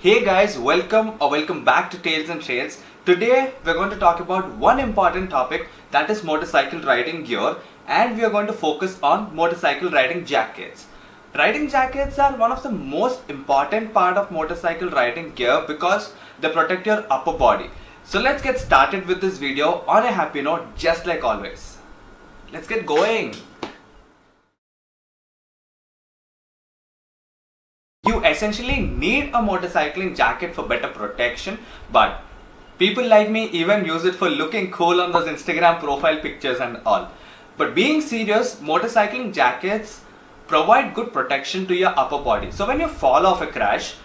Hey guys, welcome back to Tales and Trails. Today we're going to talk about one important topic, that is motorcycle riding gear, and we are going to focus on motorcycle riding jackets. Riding jackets are one of the most important part of motorcycle riding gear because they protect your upper body. So let's get started with this video on a happy note, just like always. Let's get going. You essentially need a motorcycling jacket for better protection, but people like me even use it for looking cool on those Instagram profile pictures and all. But being serious, motorcycling jackets provide good protection to your upper body. So when you fall off a crash,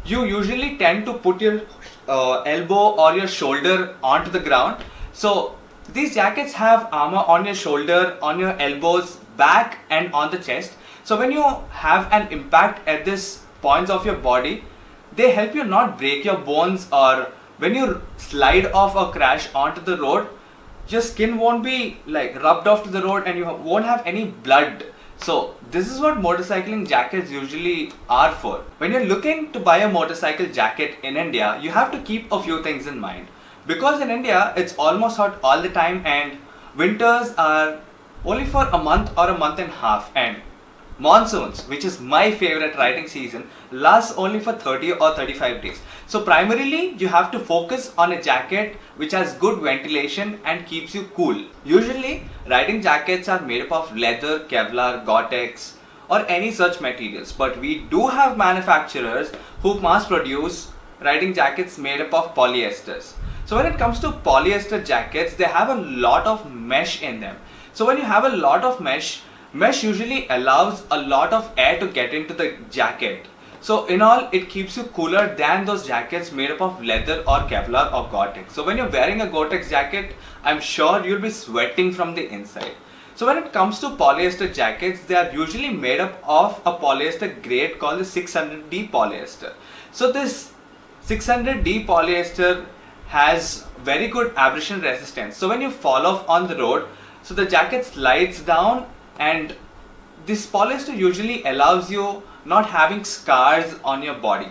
you usually tend to put your elbow or your shoulder onto the ground. So these jackets have armor on your shoulder, on your elbows, back and on the chest. So when you have an impact at this points of your body, they help you not break your bones, or when you slide off or crash onto the road, your skin won't be like rubbed off to the road and you won't have any blood. So this is what motorcycling jackets usually are for. When you're looking to buy a motorcycle jacket in India, you have to keep a few things in mind. Because in India, it's almost hot all the time and winters are only for a month or a month and a half, and monsoons, which is my favorite riding season, lasts only for 30 or 35 days. So primarily you have to focus on a jacket which has good ventilation and keeps you cool. Usually riding jackets are made up of leather, Kevlar, Gore-Tex or any such materials, but we do have manufacturers who mass produce riding jackets made up of polyesters. So when it comes to polyester jackets, they have a lot of mesh in them. So when you have a lot of mesh usually allows a lot of air to get into the jacket. So in all, it keeps you cooler than those jackets made up of leather or Kevlar or Gore-Tex. So when you're wearing a Gore-Tex jacket, I'm sure you'll be sweating from the inside. So when it comes to polyester jackets, they are usually made up of a polyester grade called the 600D polyester. So this 600D polyester has very good abrasion resistance. So when you fall off on the road, so the jacket slides down, and this polyester usually allows you not having scars on your body.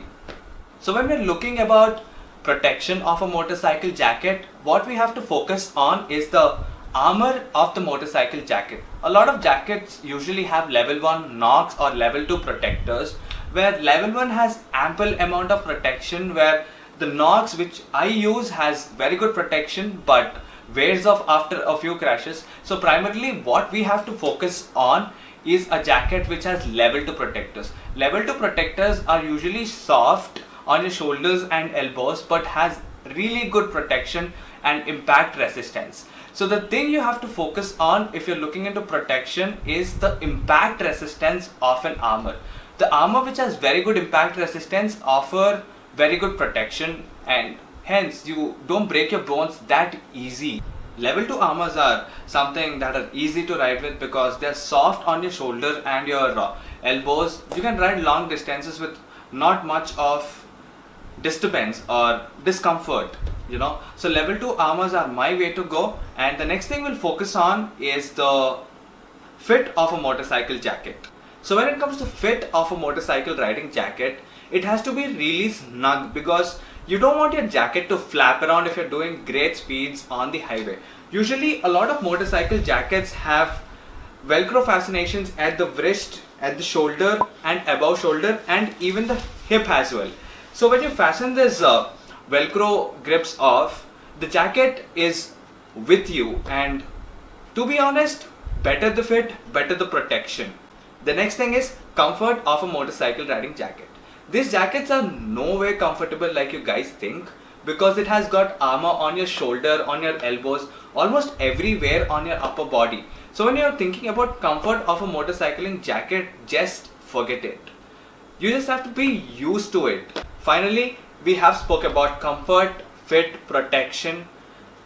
So when we're looking about protection of a motorcycle jacket, what we have to focus on is the armor of the motorcycle jacket. A lot of jackets usually have level 1 Nox or level 2 protectors, where level 1 has ample amount of protection, where the Nox which I use has very good protection but wears off after a few crashes. So primarily what we have to focus on is a jacket which has level 2 protectors. Level 2 protectors are usually soft on your shoulders and elbows but has really good protection and impact resistance. So the thing you have to focus on if you're looking into protection is the impact resistance of an armor. The armor which has very good impact resistance offer very good protection, and hence you don't break your bones that easy. Level 2 armors are something that are easy to ride with because they're soft on your shoulder and your elbows. You can ride long distances with not much of disturbance or discomfort, So level 2 armors are my way to go, and the next thing we'll focus on is the fit of a motorcycle jacket. So when it comes to fit of a motorcycle riding jacket, it has to be really snug because you don't want your jacket to flap around if you're doing great speeds on the highway. Usually a lot of motorcycle jackets have velcro fascinations at the wrist, at the shoulder and above shoulder, and even the hip as well. So when you fasten this velcro grips off, the jacket is with you, and to be honest, better the fit, better the protection. The next thing is comfort of a motorcycle riding jacket. These jackets are no way comfortable like you guys think because it has got armor on your shoulder, on your elbows, almost everywhere on your upper body. So when you're thinking about comfort of a motorcycling jacket, just forget it. You just have to be used to it. Finally, we have spoke about comfort, fit, protection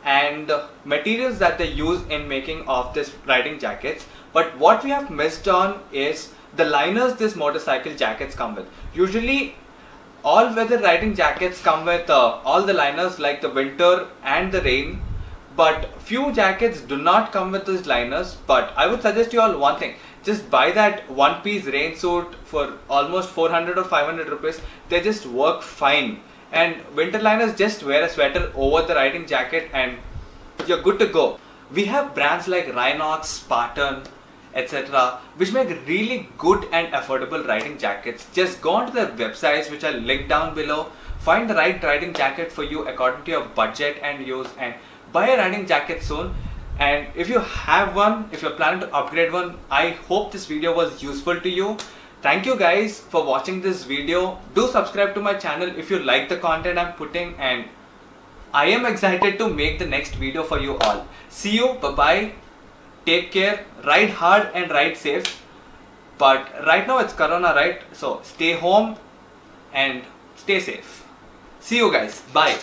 and materials that they use in making of this riding jackets. But what we have missed on is the liners this motorcycle jackets come with. Usually all weather riding jackets come with all the liners like the winter and the rain, but few jackets do not come with these liners. But I would suggest you all one thing, just buy that one piece rain suit for almost 400 or 500 rupees. They just work fine. And winter liners, just wear a sweater over the riding jacket and you're good to go. We have brands like Rhinox, Spartan, etc., which make really good and affordable riding jackets. Just go onto their websites, which are linked down below. Find the right riding jacket for you according to your budget and use, and buy a riding jacket soon. And if you have one, if you're planning to upgrade one, I hope this video was useful to you. Thank you guys for watching this video. Do subscribe to my channel if you like the content I'm putting, and I am excited to make the next video for you all. See you, bye bye, take care, ride hard and ride safe. But right now it's Corona, right? So stay home and stay safe. See you guys, bye.